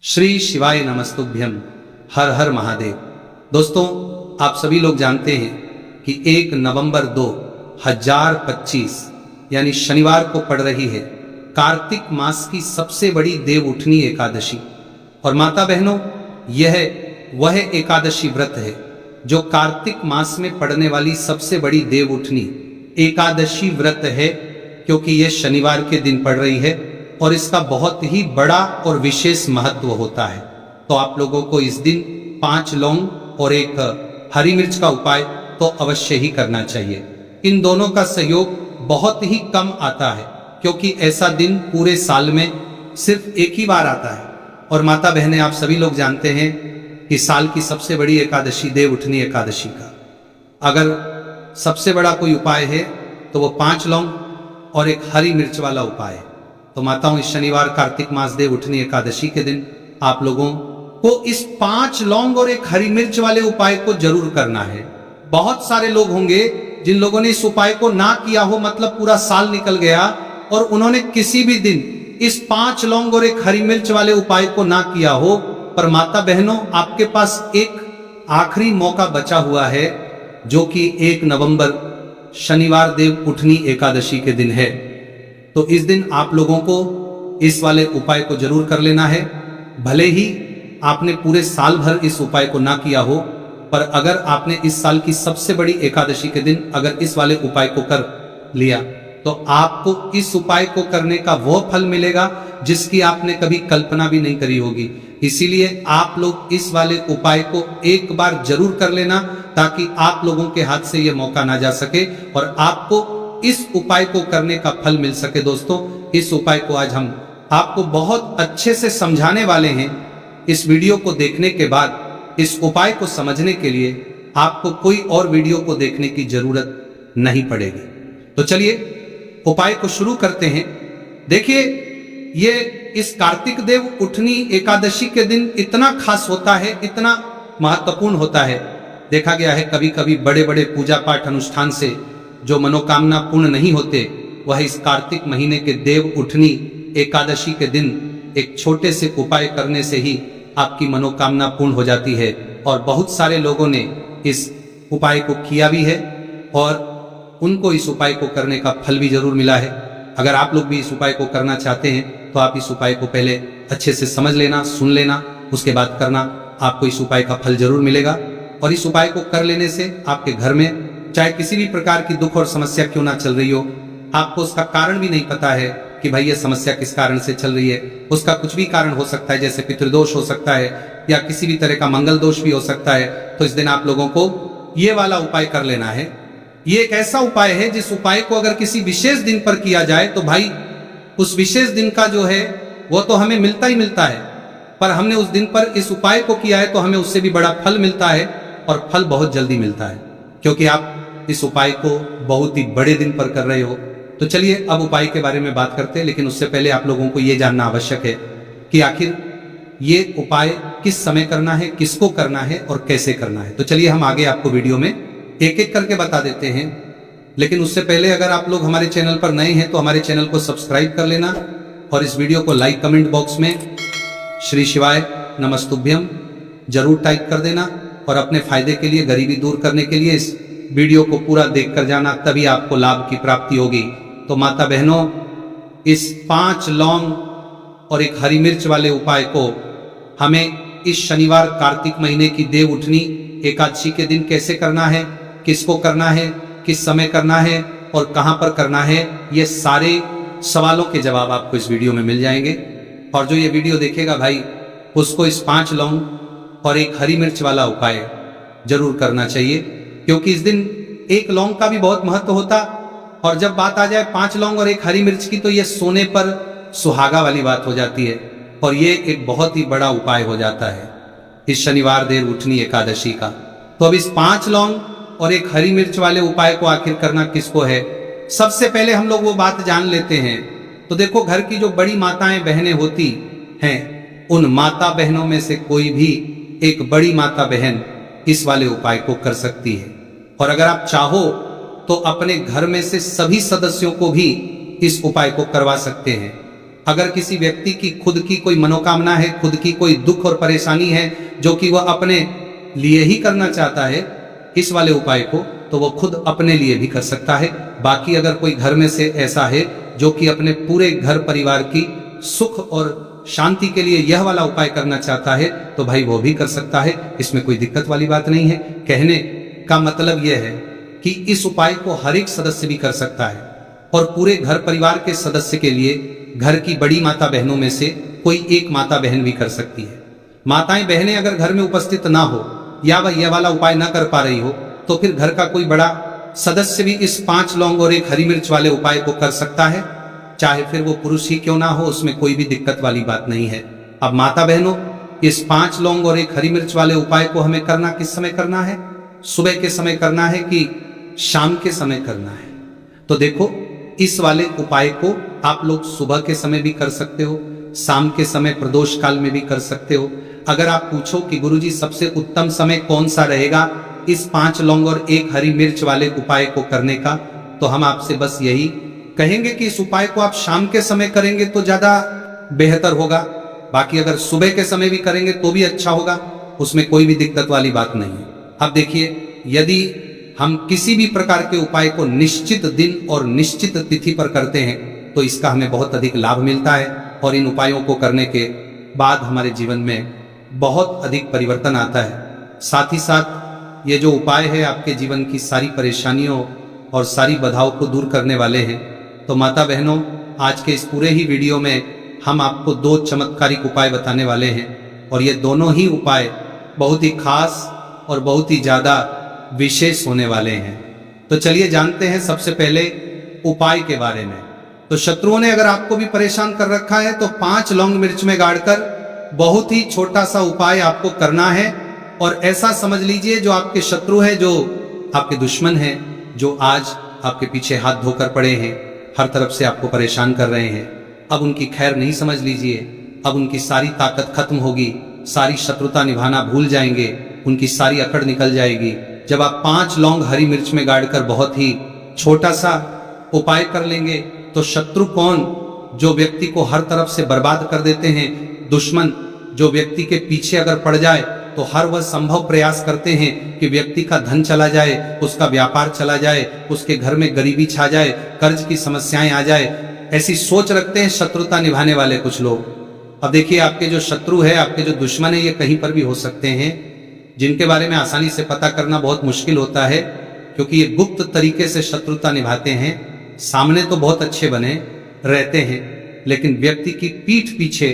श्री शिवाय नमस्तुभ्यम। हर हर महादेव। दोस्तों, आप सभी लोग जानते हैं कि 1 नवंबर 2025 यानी शनिवार को पड़ रही है कार्तिक मास की सबसे बड़ी देव उठनी एकादशी। और माता बहनों, यह वह एकादशी व्रत है जो कार्तिक मास में पड़ने वाली सबसे बड़ी देव उठनी एकादशी व्रत है, क्योंकि यह शनिवार के दिन पड़ रही है और इसका बहुत ही बड़ा और विशेष महत्व होता है। तो आप लोगों को इस दिन 5 लौंग और 1 हरी मिर्च का उपाय तो अवश्य ही करना चाहिए। इन दोनों का सहयोग बहुत ही कम आता है, क्योंकि ऐसा दिन पूरे साल में सिर्फ एक ही बार आता है। और माता बहनें, आप सभी लोग जानते हैं कि साल की सबसे बड़ी एकादशी देव उठनी एकादशी का अगर सबसे बड़ा कोई उपाय है तो वो 5 लौंग और 1 हरी मिर्च वाला उपाय है। तो माताओं, इस शनिवार कार्तिक मास देव उठनी एकादशी के दिन आप लोगों को इस 5 लौंग और 1 हरी मिर्च वाले उपाय को जरूर करना है। बहुत सारे लोग होंगे जिन लोगों ने इस उपाय को ना किया हो, मतलब पूरा साल निकल गया और उन्होंने किसी भी दिन इस 5 लौंग और 1 हरी मिर्च वाले उपाय को ना किया हो। पर माता बहनों, आपके पास एक आखिरी मौका बचा हुआ है, जो कि 1 नवंबर शनिवार देव उठनी एकादशी के दिन है। तो इस दिन आप लोगों को इस वाले उपाय को जरूर कर लेना है। भले ही आपने पूरे साल भर इस उपाय को ना किया हो, पर अगर आपने इस साल की सबसे बड़ी एकादशी के दिन अगर इस वाले उपाय को कर लिया तो आपको इस उपाय को करने का वो फल मिलेगा जिसकी आपने कभी कल्पना भी नहीं करी होगी। इसीलिए आप लोग इस वाले उपाय को एक बार जरूर कर लेना, ताकि आप लोगों के हाथ से यह मौका ना जा सके और आपको इस उपाय को करने का फल मिल सके। दोस्तों, इस उपाय को आज हम आपको बहुत अच्छे से समझाने वाले हैं। इस वीडियो को देखने के बाद इस उपाय को समझने के लिए आपको कोई और वीडियो को देखने की जरूरत नहीं पड़ेगी। तो चलिए उपाय को शुरू करते हैं। देखिए, ये इस कार्तिक देव उठनी एकादशी के दिन इतना खास होता है, इतना महत्वपूर्ण होता है। देखा गया है कभी कभी बड़े बड़े पूजा पाठ अनुष्ठान से जो मनोकामना पूर्ण नहीं होते, वह इस कार्तिक महीने के देव उठनी एकादशी के दिन एक छोटे से उपाय करने से ही आपकी मनोकामना पूर्ण हो जाती है। और बहुत सारे लोगों ने इस उपाय को किया भी है और उनको इस उपाय को करने का फल भी जरूर मिला है। अगर आप लोग भी इस उपाय को करना चाहते हैं तो आप इस उपाय को पहले अच्छे से समझ लेना, सुन लेना, उसके बाद करना। आपको इस उपाय का फल जरूर मिलेगा। और इस उपाय को कर लेने से आपके घर में चाहे किसी भी प्रकार की दुख और समस्या क्यों ना चल रही हो, आपको उसका कारण भी नहीं पता है कि भाई ये समस्या किस कारण से चल रही है। उसका कुछ भी कारण हो सकता है, जैसे पितृदोष हो सकता है या किसी भी तरह का मंगल दोष भी हो सकता है। तो इस दिन आप लोगों को ये वाला उपाय कर लेना है। ये एक ऐसा उपाय है जिस उपाय को अगर किसी विशेष दिन पर किया जाए तो भाई उस विशेष दिन का जो है वो तो हमें मिलता ही मिलता है, पर हमने उस दिन पर इस उपाय को किया है तो हमें उससे भी बड़ा फल मिलता है, और फल बहुत जल्दी मिलता है, क्योंकि आप इस उपाय को बहुत ही बड़े दिन पर कर रहे हो। तो चलिए अब उपाय के बारे में बात करते हैं, लेकिन उससे पहले आप लोगों को यह जानना आवश्यक है कि आखिर ये उपाय किस समय करना है, किसको करना है और कैसे करना है। तो चलिए हम आगे आपको वीडियो में एक एक करके बता देते हैं। लेकिन उससे पहले अगर आप लोग हमारे चैनल पर नए हैं तो हमारे चैनल को सब्सक्राइब कर लेना और इस वीडियो को लाइक कमेंट बॉक्स में श्री शिवाय नमस्तुभ्यम जरूर टाइप कर देना। और अपने फायदे के लिए, गरीबी दूर करने के लिए इस वीडियो को पूरा देख कर जाना, तभी आपको लाभ की प्राप्ति होगी। तो माता बहनों, इस 5 लौंग और 1 हरी मिर्च वाले उपाय को हमें इस शनिवार कार्तिक महीने की देव उठनी एकादशी के दिन कैसे करना है, किसको करना है, किस समय करना है और कहां पर करना है, ये सारे सवालों के जवाब आपको इस वीडियो में मिल जाएंगे। और जो ये वीडियो देखेगा भाई, उसको इस 5 लौंग और 1 हरी मिर्च वाला उपाय जरूर करना चाहिए, क्योंकि इस दिन 1 लौंग का भी बहुत महत्व होता। और जब बात आ जाए 5 लौंग और 1 हरी मिर्च की, तो यह सोने पर सुहागा वाली बात हो जाती है और ये एक बहुत ही बड़ा उपाय हो जाता है इस शनिवार देव उठनी एकादशी का। तो अब इस 5 लौंग और 1 हरी मिर्च वाले उपाय को आखिर करना किसको है, सबसे पहले हम लोग वो बात जान लेते हैं। तो देखो, घर की जो बड़ी माताएं बहनें होती हैं, उन माता बहनों में से कोई भी एक बड़ी माता बहन इस वाले उपाय को कर सकती है। और अगर आप चाहो तो अपने घर में से सभी सदस्यों को भी इस उपाय को करवा सकते हैं। अगर किसी व्यक्ति की खुद की कोई मनोकामना है, खुद की कोई दुख और परेशानी है जो कि वह अपने लिए ही करना चाहता है इस वाले उपाय को, तो वो खुद अपने लिए भी कर सकता है। बाकी अगर कोई घर में से ऐसा है जो कि अपने पूरे घर परिवार की सुख और शांति के लिए यह वाला उपाय करना चाहता है तो भाई वो भी कर सकता है, इसमें कोई दिक्कत वाली बात नहीं है। कहने का मतलब यह है कि इस उपाय को हर एक सदस्य भी कर सकता है और पूरे घर परिवार के सदस्य के लिए घर की बड़ी माता बहनों में से कोई एक माता बहन भी कर सकती है। माताएं बहनें अगर घर में उपस्थित ना हो या वह यह वाला उपाय ना कर पा रही हो तो फिर घर का कोई बड़ा सदस्य भी इस 5 लौंग और 1 हरी मिर्च वाले उपाय को कर सकता है, चाहे फिर वो पुरुष ही क्यों ना हो, उसमें कोई भी दिक्कत वाली बात नहीं है। अब माता बहनों, इस 5 लौंग और 1 हरी मिर्च वाले उपाय को हमें करना किस समय करना है? सुबह के समय करना है कि शाम के समय करना है? तो देखो, इस वाले उपाय को आप लोग सुबह के समय भी कर सकते हो, शाम के समय प्रदोष काल में भी कर सकते हो। अगर आप पूछो कि गुरुजी सबसे उत्तम समय कौन सा रहेगा इस 5 लौंग और 1 हरी मिर्च वाले उपाय को करने का, तो हम आपसे बस यही कहेंगे कि इस उपाय को आप शाम के समय करेंगे तो ज्यादा बेहतर होगा। बाकी अगर सुबह के समय भी करेंगे तो भी अच्छा होगा, उसमें कोई भी दिक्कत वाली बात नहीं है। अब देखिए, यदि हम किसी भी प्रकार के उपाय को निश्चित दिन और निश्चित तिथि पर करते हैं तो इसका हमें बहुत अधिक लाभ मिलता है और इन उपायों को करने के बाद हमारे जीवन में बहुत अधिक परिवर्तन आता है। साथ ही साथ ये जो उपाय है आपके जीवन की सारी परेशानियों और सारी बाधाओं को दूर करने वाले हैं। तो माता बहनों, आज के इस पूरे ही वीडियो में हम आपको 2 चमत्कारिक उपाय बताने वाले हैं और ये दोनों ही उपाय बहुत ही खास और बहुत ही ज्यादा विशेष होने वाले हैं। तो चलिए जानते हैं सबसे पहले उपाय के बारे में। तो शत्रुओं ने अगर आपको भी परेशान कर रखा है तो 5 लौंग मिर्च में गाड़कर बहुत ही छोटा सा उपाय आपको करना है और ऐसा समझ लीजिए जो आपके शत्रु है, जो आपके दुश्मन है, जो आज आपके पीछे हाथ धोकर पड़े हैं, हर तरफ से आपको परेशान कर रहे हैं, अब उनकी खैर नहीं समझ लीजिए। अब उनकी सारी ताकत खत्म होगी, सारी शत्रुता निभाना भूल जाएंगे, उनकी सारी अकड़ निकल जाएगी जब आप 5 लौंग हरी मिर्च में गाड़कर बहुत ही छोटा सा उपाय कर लेंगे। तो शत्रु कौन? जो व्यक्ति को हर तरफ से बर्बाद कर देते हैं, दुश्मन जो व्यक्ति के पीछे अगर पड़ जाए तो हर वह संभव प्रयास करते हैं कि व्यक्ति का धन चला जाए, उसका व्यापार चला जाए, उसके घर में गरीबी छा जाए, कर्ज की समस्याएं आ जाए, ऐसी सोच रखते हैं शत्रुता निभाने वाले कुछ लोग। अब देखिए, आपके जो शत्रु है, आपके जो दुश्मन है, ये कहीं पर भी हो सकते हैं, जिनके बारे में आसानी से पता करना बहुत मुश्किल होता है क्योंकि ये गुप्त तरीके से शत्रुता निभाते हैं। सामने तो बहुत अच्छे बने रहते हैं लेकिन व्यक्ति की पीठ पीछे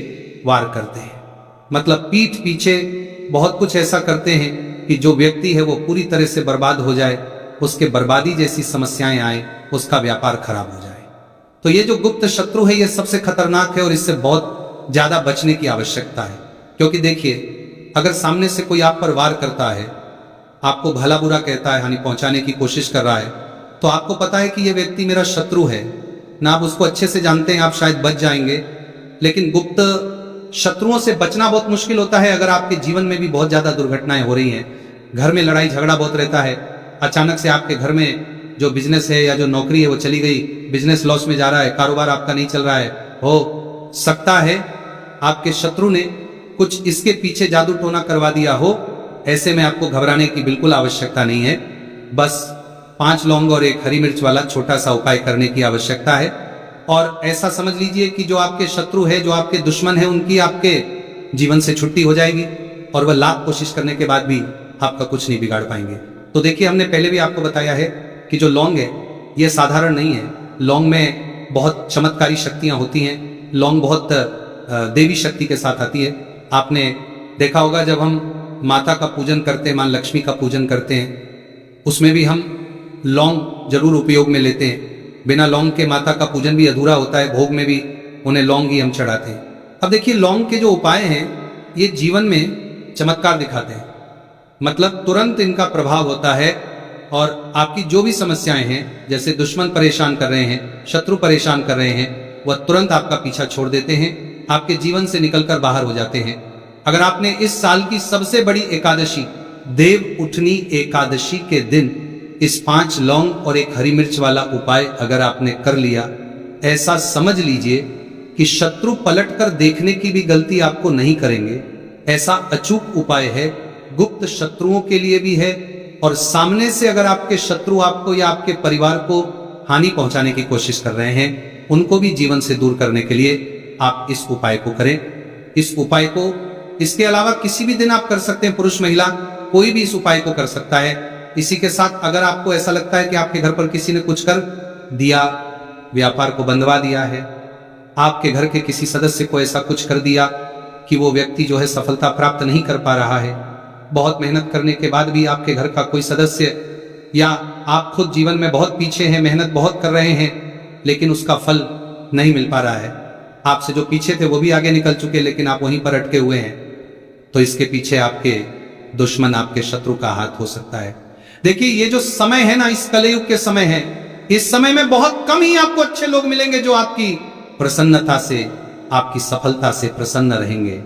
वार करते हैं। मतलब पीठ पीछे बहुत कुछ ऐसा करते हैं कि जो व्यक्ति है वो पूरी तरह से बर्बाद हो जाए, उसके बर्बादी जैसी समस्याएं आए, उसका व्यापार खराब हो जाए। तो ये जो गुप्त शत्रु है ये सबसे खतरनाक है और इससे बहुत ज्यादा बचने की आवश्यकता है। क्योंकि देखिए, अगर सामने से कोई आप पर वार करता है, आपको भला बुरा कहता है, हानि पहुंचाने की कोशिश कर रहा है, तो आपको पता है कि यह व्यक्ति मेरा शत्रु है ना, आप उसको अच्छे से जानते हैं, आप शायद बच जाएंगे। लेकिन गुप्त शत्रुओं से बचना बहुत मुश्किल होता है अगर आपके जीवन में भी बहुत ज्यादा दुर्घटनाएं हो रही हैं, घर में लड़ाई झगड़ा बहुत रहता है, अचानक से आपके घर में जो बिजनेस है या जो नौकरी है वो चली गई, बिजनेस लॉस में जा रहा है, कारोबार आपका नहीं चल रहा है, हो सकता है आपके शत्रु ने कुछ इसके पीछे जादू टोना करवा दिया हो। ऐसे में आपको घबराने की बिल्कुल आवश्यकता नहीं है, बस 5 लौंग और 1 हरी मिर्च वाला छोटा सा उपाय करने की आवश्यकता है। और ऐसा समझ लीजिए कि जो आपके शत्रु है, जो आपके दुश्मन है, उनकी आपके जीवन से छुट्टी हो जाएगी और वह लाख कोशिश करने के बाद भी आपका कुछ नहीं बिगाड़ पाएंगे। तो देखिए, हमने पहले भी आपको बताया है कि जो लौंग है ये साधारण नहीं है, लौंग में बहुत चमत्कारी शक्तियां होती हैं, लौंग बहुत देवी शक्ति के साथ आती है। आपने देखा होगा जब हम माता का पूजन करते हैं, मां लक्ष्मी का पूजन करते हैं, उसमें भी हम लौंग जरूर उपयोग में लेते हैं। बिना लौंग के माता का पूजन भी अधूरा होता है, भोग में भी उन्हें लौंग ही हम चढ़ाते हैं। अब देखिए, लौंग के जो उपाय हैं ये जीवन में चमत्कार दिखाते हैं, मतलब तुरंत इनका प्रभाव होता है और आपकी जो भी समस्याएं हैं, जैसे दुश्मन परेशान कर रहे हैं, शत्रु परेशान कर रहे हैं, वह तुरंत आपका पीछा छोड़ देते हैं, आपके जीवन से निकलकर बाहर हो जाते हैं। अगर आपने इस साल की सबसे बड़ी एकादशी देव उठनी एकादशी के दिन इस 5 लौंग और 1 हरी मिर्च वाला उपाय अगर आपने कर लिया, ऐसा समझ लीजिए कि शत्रु पलटकर देखने की भी गलती आपको नहीं करेंगे, ऐसा अचूक उपाय है। गुप्त शत्रुओं के लिए भी है, और सामने से अगर आपके शत्रु आपको या आपके परिवार को हानि पहुंचाने की कोशिश कर रहे हैं, उनको भी जीवन से दूर करने के लिए आप इस उपाय को करें। इस उपाय को इसके अलावा किसी भी दिन आप कर सकते हैं, पुरुष महिला कोई भी इस उपाय को कर सकता है। इसी के साथ अगर आपको ऐसा लगता है कि आपके घर पर किसी ने कुछ कर दिया, व्यापार को बंधवा दिया है, आपके घर के किसी सदस्य को ऐसा कुछ कर दिया कि वो व्यक्ति जो है सफलता प्राप्त नहीं कर पा रहा है, बहुत मेहनत करने के बाद भी आपके घर का कोई सदस्य, या आप खुद जीवन में बहुत पीछे हैं, मेहनत बहुत कर रहे हैं, लेकिन उसका फल नहीं मिल पा रहा है, आपसे जो पीछे थे वो भी आगे निकल चुके, लेकिन आप वहीं पर अटके हुए हैं, तो इसके पीछे आपके दुश्मन, आपके शत्रु का हाथ हो सकता है। देखिए, ये जो समय है ना, इस कलयुग के समय है, इस समय में बहुत कम ही आपको अच्छे लोग मिलेंगे जो आपकी प्रसन्नता से, आपकी सफलता से प्रसन्न रहेंगे।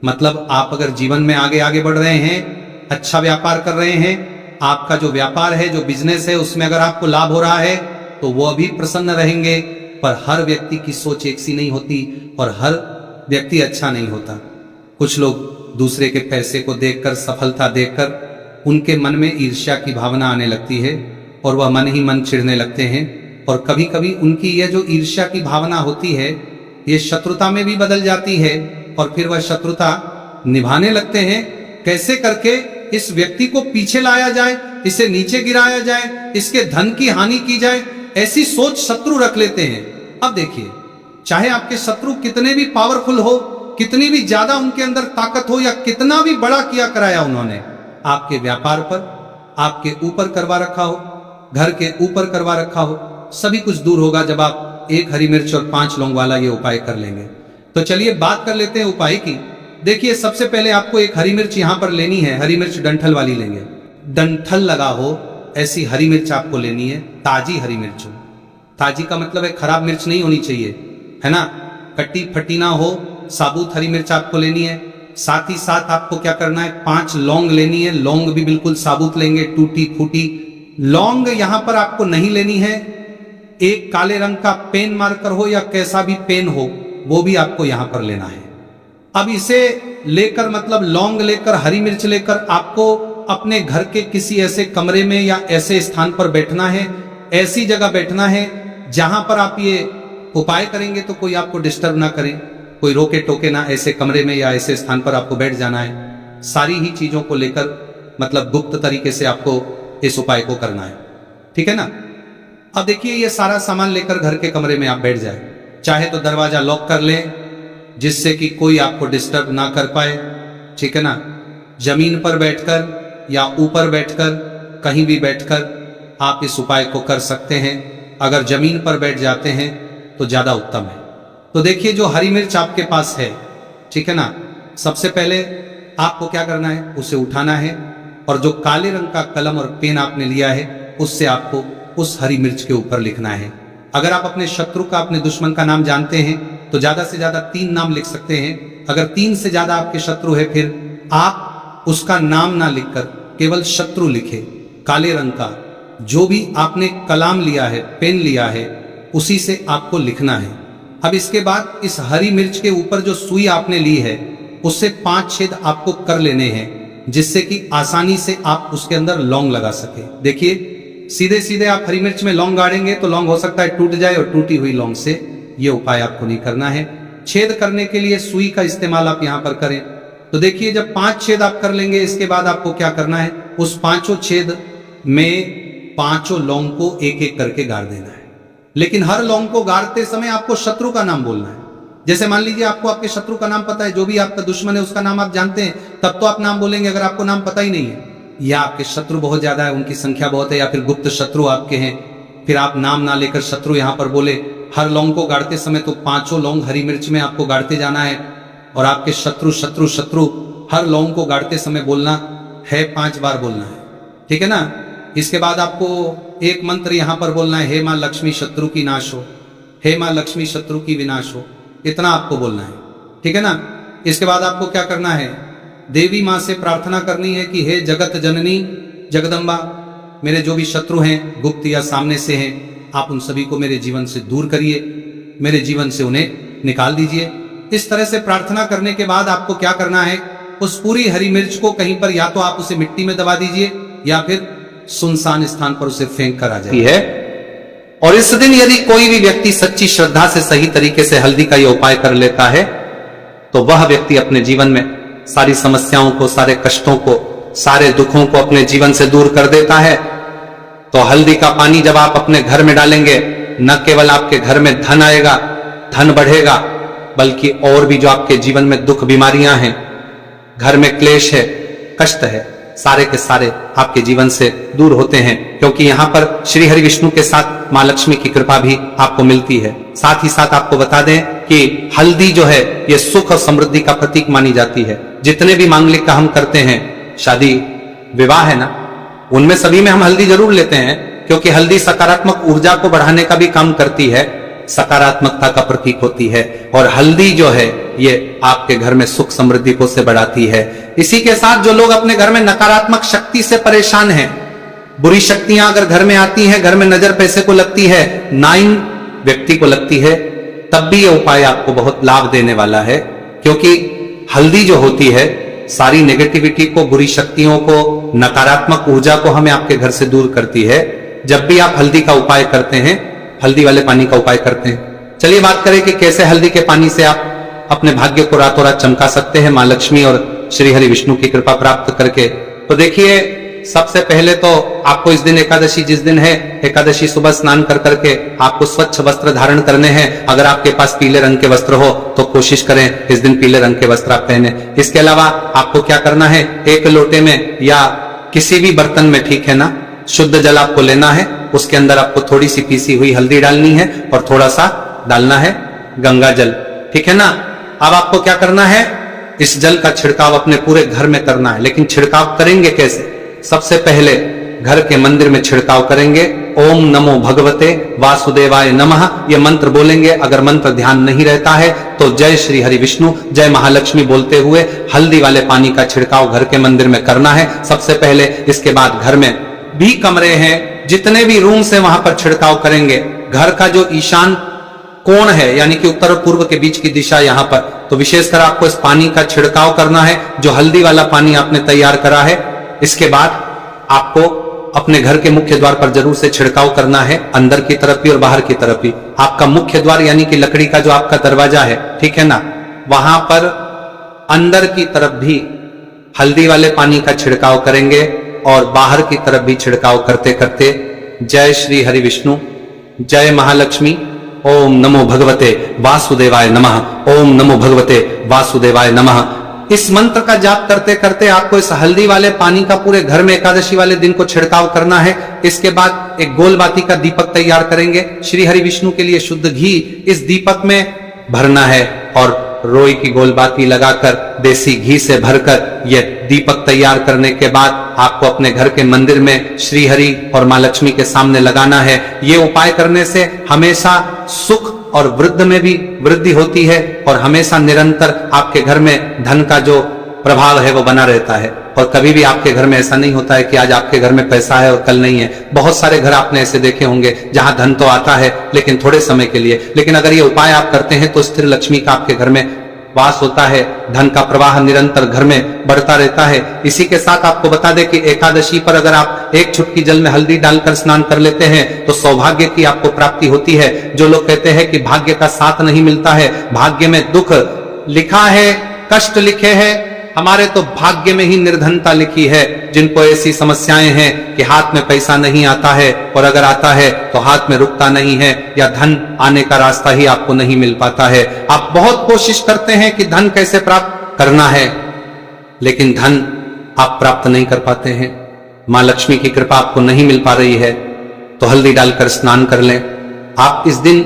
मतलब आप अगर जीवन में आगे आगे बढ़ रहे हैं, अच्छा व्यापार कर रहे हैं, आपका जो व्यापार है, जो बिजनेस है, उसमें अगर आपको लाभ हो रहा है, तो वो भी प्रसन्न रहेंगे। पर हर व्यक्ति की सोच एक सी नहीं होती, और हर व्यक्ति अच्छा नहीं होता। कुछ लोग दूसरे के पैसे को देखकर, सफलता देखकर उनके मन में ईर्ष्या की भावना आने लगती है, और वह मन ही मन चिढ़ने लगते हैं। और कभी कभी उनकी यह जो ईर्ष्या की भावना होती है, ये शत्रुता में भी बदल जाती है, और फिर वह शत्रुता निभाने लगते हैं। कैसे करके इस व्यक्ति को पीछे लाया जाए, इसे नीचे गिराया जाए, इसके धन की हानि की जाए, ऐसी सोच शत्रु रख लेते हैं। अब देखिए, चाहे आपके शत्रु कितने भी पावरफुल हो, कितनी भी ज्यादा उनके अंदर ताकत हो, या कितना भी बड़ा किया कराया उन्होंने, आपके व्यापार पर, आपके ऊपर करवा रखा हो, घर के ऊपर करवा रखा हो, सभी कुछ दूर होगा जब आप 1 हरी मिर्च और 5 लौंग वाला ये उपाय कर लेंगे। तो चलिए बात कर लेते हैं उपाय की। देखिए, सबसे पहले आपको 1 हरी मिर्च यहां पर लेनी है। हरी मिर्च डंठल वाली लेंगे, डंठल लगा हो ऐसी हरी मिर्च आपको लेनी है, ताजी हरी मिर्च हो। ताजी का मतलब है खराब मिर्च नहीं होनी चाहिए, है ना, कट्टी फटी ना हो, साबुत हरी मिर्च आपको लेनी है। साथ ही साथ आपको क्या करना है, 5 लौंग लेनी है। लौंग भी बिल्कुल साबुत लेंगे, टूटी फूटी लौंग यहां पर आपको नहीं लेनी है। एक काले रंग का पेन मार्कर हो या कैसा भी पेन हो, वो भी आपको यहां पर लेना है। अब इसे लेकर, मतलब लौंग लेकर, हरी मिर्च लेकर, आपको अपने घर के किसी ऐसे कमरे में या ऐसे स्थान पर बैठना है, ऐसी जगह बैठना है जहां पर आप ये उपाय करेंगे तो कोई आपको डिस्टर्ब ना करे, कोई रोके टोके ना, ऐसे कमरे में या ऐसे स्थान पर आपको बैठ जाना है। सारी ही चीजों को लेकर, मतलब गुप्त तरीके से आपको इस उपाय को करना है, ठीक है ना। अब देखिए, ये सारा सामान लेकर घर के कमरे में आप बैठ जाए, चाहे तो दरवाजा लॉक कर लें जिससे कि कोई आपको डिस्टर्ब ना कर पाए, ठीक है ना। जमीन पर बैठकर या ऊपर बैठकर, कहीं भी बैठकर आप इस उपाय को कर सकते हैं। अगर जमीन पर बैठ जाते हैं तो ज्यादा उत्तम है। तो देखिए, जो हरी मिर्च आपके पास है, ठीक है ना, सबसे पहले आपको क्या करना है, उसे उठाना है, और जो काले रंग का कलम और पेन आपने लिया है, उससे आपको उस हरी मिर्च के ऊपर लिखना है। अगर आप अपने शत्रु का, अपने दुश्मन का नाम जानते हैं तो ज्यादा से ज्यादा 3 नाम लिख सकते हैं। अगर 3 से ज्यादा आपके शत्रु है, फिर आप उसका नाम ना लिखकर केवल शत्रु लिखे, काले रंग का जो भी आपने कलाम लिया है, पेन लिया है, उसी से आपको लिखना है। अब इसके बाद इस हरी मिर्च के ऊपर जो सुई आपने ली है, उससे 5 छेद आपको कर लेने हैं, जिससे कि आसानी से आप उसके अंदर लौंग लगा सके। देखिए, सीधे सीधे आप हरी मिर्च में लौंग गाड़ेंगे तो लौंग हो सकता है टूट जाए, और टूटी हुई लौंग से ये उपाय आपको नहीं करना है। छेद करने के लिए सुई का इस्तेमाल आप यहां पर करें। तो देखिए, जब 5 छेद आप कर लेंगे, इसके बाद आपको क्या करना है, उस 5 छेद में 5 लौंग को एक एक करके गाड़ देना है। लेकिन हर लौंग को गाड़ते समय आपको शत्रु का नाम बोलना है। जैसे मान लीजिए आपको आपके शत्रु का नाम पता है, जो भी आपका दुश्मन है उसका नाम आप जानते हैं, तब तो आप नाम बोलेंगे। अगर आपको नाम पता ही नहीं है, या आपके शत्रु बहुत ज्यादा है, उनकी संख्या बहुत है, या फिर गुप्त शत्रु आपके हैं, फिर आप नाम ना लेकर शत्रु यहां पर बोले। हर लौंग को गाड़ते समय तो 5 लौंग हरी मिर्च में आपको गाड़ते जाना है, और आपके शत्रु शत्रु शत्रु हर लौंग को गाड़ते समय बोलना है, 5 बार बोलना है, ठीक है ना। इसके बाद आपको एक मंत्र यहां पर बोलना है, हे मां लक्ष्मी शत्रु की नाश हो, हे मां लक्ष्मी शत्रु की विनाश हो, इतना आपको बोलना है, ठीक है ना। इसके बाद आपको क्या करना है, देवी मां से प्रार्थना करनी है कि हे जगत जननी जगदम्बा, मेरे जो भी शत्रु हैं, गुप्त या सामने से हैं, आप उन सभी को मेरे जीवन से दूर करिए, मेरे जीवन से उन्हें निकाल दीजिए। इस तरह से प्रार्थना करने के बाद आपको क्या करना है, उस पूरी हरी मिर्च को कहीं पर या तो आप उसे मिट्टी में दबा दीजिए या फिर सुनसान स्थान पर उसे फेंक कर आ जाइए। और इस दिन यदि कोई भी व्यक्ति सच्ची श्रद्धा से सही तरीके से हल्दी का यह उपाय कर लेता है तो वह व्यक्ति अपने जीवन में सारी समस्याओं को, सारे कष्टों को, सारे दुखों को अपने जीवन से दूर कर देता है। तो हल्दी का पानी जब आप अपने घर में डालेंगे, न केवल आपके घर में धन आएगा, धन बढ़ेगा, बल्कि और भी जो आपके जीवन में दुख बीमारियां हैं, घर में क्लेश है, कष्ट है, सारे के सारे आपके जीवन से दूर होते हैं। क्योंकि यहां पर श्री हरि विष्णु के साथ मां लक्ष्मी की कृपा भी आपको मिलती है। साथ ही साथ आपको बता दें कि हल्दी जो है ये सुख और समृद्धि का प्रतीक मानी जाती है। जितने भी मांगलिक का हम करते हैं, शादी विवाह है ना, उनमें सभी में हम हल्दी जरूर लेते हैं, क्योंकि हल्दी सकारात्मक ऊर्जा को बढ़ाने का भी काम करती है, सकारात्मकता का प्रतीक होती है। और हल्दी जो है ये आपके घर में सुख समृद्धि को से बढ़ाती है। इसी के साथ जो लोग अपने घर में नकारात्मक शक्ति से परेशान हैं, बुरी शक्तियां अगर घर में आती हैं, घर में नजर पैसे को लगती है, नाइन व्यक्ति को लगती है, तब भी ये उपाय आपको बहुत लाभ देने वाला है। क्योंकि हल्दी जो होती है सारी नेगेटिविटी को, बुरी शक्तियों को, नकारात्मक ऊर्जा को हमें आपके घर से दूर करती है। जब भी आप हल्दी का उपाय करते हैं, हल्दी वाले पानी का उपाय करते हैं, चलिए बात करें कि कैसे हल्दी के पानी से आप अपने भाग्य को रातों रात चमका सकते हैं मां लक्ष्मी और श्री हरि विष्णु की कृपा प्राप्त करके। तो देखिए, सबसे पहले तो आपको इस दिन एकादशी जिस दिन है, एकादशी सुबह स्नान कर करके आपको स्वच्छ वस्त्र धारण करने हैं। अगर आपके पास पीले रंग के वस्त्र हो तो कोशिश करें इस दिन पीले रंग के वस्त्र आप पहने। इसके अलावा आपको क्या करना है, एक लोटे में या किसी भी बर्तन में, ठीक है ना, शुद्ध जल आपको लेना है। उसके अंदर आपको थोड़ी सी पीसी हुई हल्दी डालनी है और थोड़ा सा डालना है गंगा जल, ठीक है ना। अब आपको क्या करना है, इस जल का छिड़काव अपने पूरे घर में करना है। लेकिन छिड़काव करेंगे कैसे? सबसे पहले घर के मंदिर में छिड़काव करेंगे। ओम नमो भगवते वासुदेवाय नमः ये मंत्र बोलेंगे। अगर मंत्र ध्यान नहीं रहता है तो जय श्री हरि विष्णु, जय महालक्ष्मी बोलते हुए हल्दी वाले पानी का छिड़काव घर के मंदिर में करना है सबसे पहले। इसके बाद घर में भी कमरे हैं, जितने भी रूम से वहां पर छिड़काव करेंगे। घर का जो ईशान कोण है, यानी कि उत्तर और पूर्व के बीच की दिशा, यहां पर तो विशेषकर आपको इस पानी का छिड़काव करना है, जो हल्दी वाला पानी आपने तैयार करा है। इसके बाद आपको अपने घर के मुख्य द्वार पर जरूर से छिड़काव करना है, अंदर की तरफ भी और बाहर की तरफ भी। आपका मुख्य द्वार यानी कि लकड़ी का जो आपका दरवाजा है, ठीक है ना, वहां पर अंदर की तरफ भी हल्दी वाले पानी का छिड़काव करेंगे और बाहर की तरफ भी छिड़काव करते करते जय श्री हरि विष्णु, जय महालक्ष्मी, ओम नमो भगवते वासुदेवाय नमः, ओम नमो भगवते वासुदेवाय नमः। इस मंत्र का जाप करते करते आपको इस हल्दी वाले पानी का पूरे घर में एकादशी वाले दिन को छिड़काव करना है। इसके बाद एक गोल बाती का दीपक तैयार करेंगे। श्री हरि विष्णु के लिए शुद्ध घी इस दीपक में भरना है और रोई की गोल बाती लगाकर देसी घी से भरकर यह दीपक तैयार करने के बाद आपको अपने घर के मंदिर में श्री हरि और मां लक्ष्मी के सामने लगाना है। ये उपाय करने से हमेशा सुख और वृद्धि में भी वृद्धि होती है और हमेशा निरंतर आपके घर में धन का जो प्रभाव है वो बना रहता है। और कभी भी आपके घर में ऐसा नहीं होता है कि आज आपके घर में पैसा है और कल नहीं है। बहुत सारे घर आपने ऐसे देखे होंगे जहां धन तो आता है लेकिन थोड़े समय के लिए। लेकिन अगर ये उपाय आप करते हैं तो स्थिर लक्ष्मी का आपके घर में वास होता है, धन का प्रवाह निरंतर घर में बढ़ता रहता है। इसी के साथ आपको बता दें कि एकादशी पर अगर आप एक चुटकी जल में हल्दी डालकर स्नान कर लेते हैं तो सौभाग्य की आपको प्राप्ति होती है। जो लोग कहते हैं कि भाग्य का साथ नहीं मिलता है, भाग्य में दुख लिखा है, कष्ट लिखे हैं, हमारे तो भाग्य में ही निर्धनता लिखी है। जिनको ऐसी समस्याएं हैं कि हाथ में पैसा नहीं आता है और अगर आता है तो हाथ में रुकता नहीं है या धन आने का रास्ता ही आपको नहीं मिल पाता है। आप बहुत कोशिश करते हैं कि धन कैसे प्राप्त करना है, लेकिन धन आप प्राप्त नहीं कर पाते हैं, मां लक्ष्मी की कृपा आपको नहीं मिल पा रही है, तो हल्दी डालकर स्नान कर लें। आप इस दिन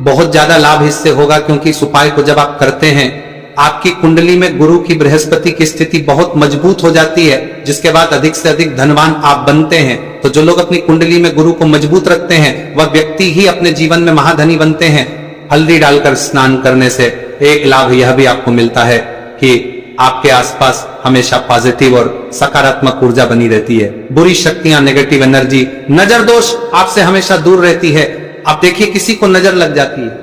बहुत ज्यादा लाभ इससे होगा, क्योंकि इस उपाय को जब आप करते हैं आपकी कुंडली में गुरु की बृहस्पति की स्थिति बहुत मजबूत हो जाती है, जिसके बाद अधिक से अधिक धनवान आप बनते हैं। तो जो लोग अपनी कुंडली में गुरु को मजबूत रखते हैं वह व्यक्ति ही अपने जीवन में महाधनी बनते हैं। हल्दी डालकर स्नान करने से एक लाभ यह भी आपको मिलता है कि आपके आसपास हमेशा पॉजिटिव और सकारात्मक ऊर्जा बनी रहती है। बुरी शक्तियां, नेगेटिव एनर्जी, नजर दोष आपसे हमेशा दूर रहती है। आप देखिए, किसी को नजर लग जाती है,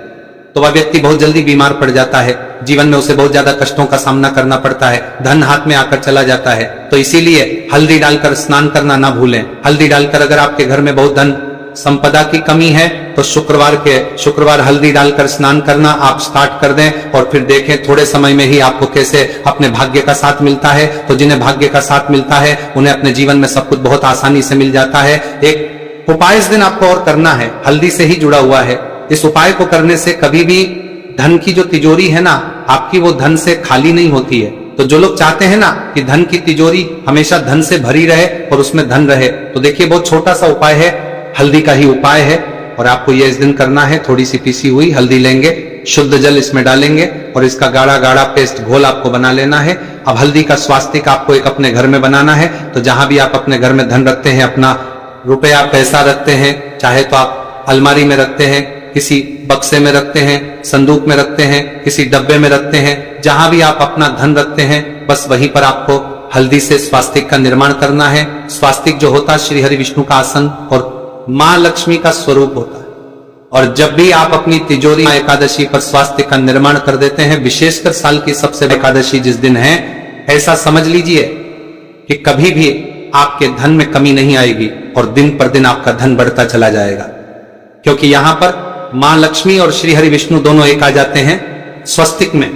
तो वह व्यक्ति बहुत जल्दी बीमार पड़ जाता है, जीवन में उसे बहुत ज्यादा कष्टों का सामना करना पड़ता है, धन हाथ में आकर चला जाता है। तो इसीलिए हल्दी डालकर स्नान करना ना भूलें। हल्दी डालकर अगर आपके घर में बहुत धन संपदा की कमी है तो शुक्रवार हल्दी डालकर स्नान करना आप स्टार्ट कर दें और फिर देखें थोड़े समय में ही आपको कैसे अपने भाग्य का साथ मिलता है। तो जिन्हें भाग्य का साथ मिलता है उन्हें अपने जीवन में सब कुछ बहुत आसानी से मिल जाता है। एक उपाय इस दिन आपको और करना है, हल्दी से ही जुड़ा हुआ है। इस उपाय को करने से कभी भी धन की जो तिजोरी है ना आपकी, वो धन से खाली नहीं होती है। तो जो लोग चाहते हैं ना कि धन की तिजोरी हमेशा धन से भरी रहे और उसमें धन रहे, तो देखिए बहुत छोटा सा उपाय है, हल्दी का ही उपाय है। और आपको यह इस दिन करना है, थोड़ी सी पिसी हुई हल्दी लेंगे, शुद्ध जल इसमें डालेंगे और इसका गाढ़ा गाढ़ा पेस्ट घोल आपको बना लेना है। अब हल्दी का स्वास्तिक आपको एक अपने घर में बनाना है। तो जहां भी आप अपने घर में धन रखते हैं, अपना रुपया पैसा रखते हैं, चाहे तो आप अलमारी में रखते हैं, किसी बक्से में रखते हैं, संदूक में रखते हैं, किसी डब्बे में रखते हैं, जहां भी आप अपना धन रखते हैं बस वहीं पर आपको हल्दी से स्वास्तिक का निर्माण करना है। स्वास्तिक जो होता है श्री हरि विष्णु का आसन और मां लक्ष्मी का स्वरूप होता है। और जब भी आप अपनी तिजोरी एकादशी पर स्वास्तिक का निर्माण कर देते हैं, विशेषकर साल की सबसे एकादशी जिस दिन है, ऐसा समझ लीजिए कि कभी भी आपके धन में कमी नहीं आएगी और दिन पर दिन आपका धन बढ़ता चला जाएगा, क्योंकि यहां पर मां लक्ष्मी और श्री हरि विष्णु दोनों एक आ जाते हैं स्वस्तिक में।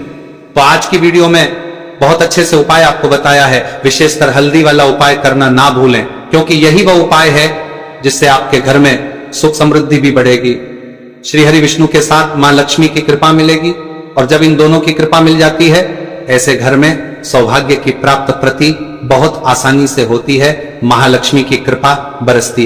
तो आज की वीडियो में बहुत अच्छे से उपाय आपको बताया है, विशेषकर हल्दी वाला उपाय करना ना भूलें, क्योंकि यही वह उपाय है जिससे आपके घर में सुख समृद्धि भी बढ़ेगी, श्री हरि विष्णु के साथ मां लक्ष्मी की कृपा मिलेगी। और जब इन दोनों की कृपा मिल जाती है, ऐसे घर में सौभाग्य की प्राप्त प्रति बहुत आसानी से होती है, महालक्ष्मी की कृपा बरसती है।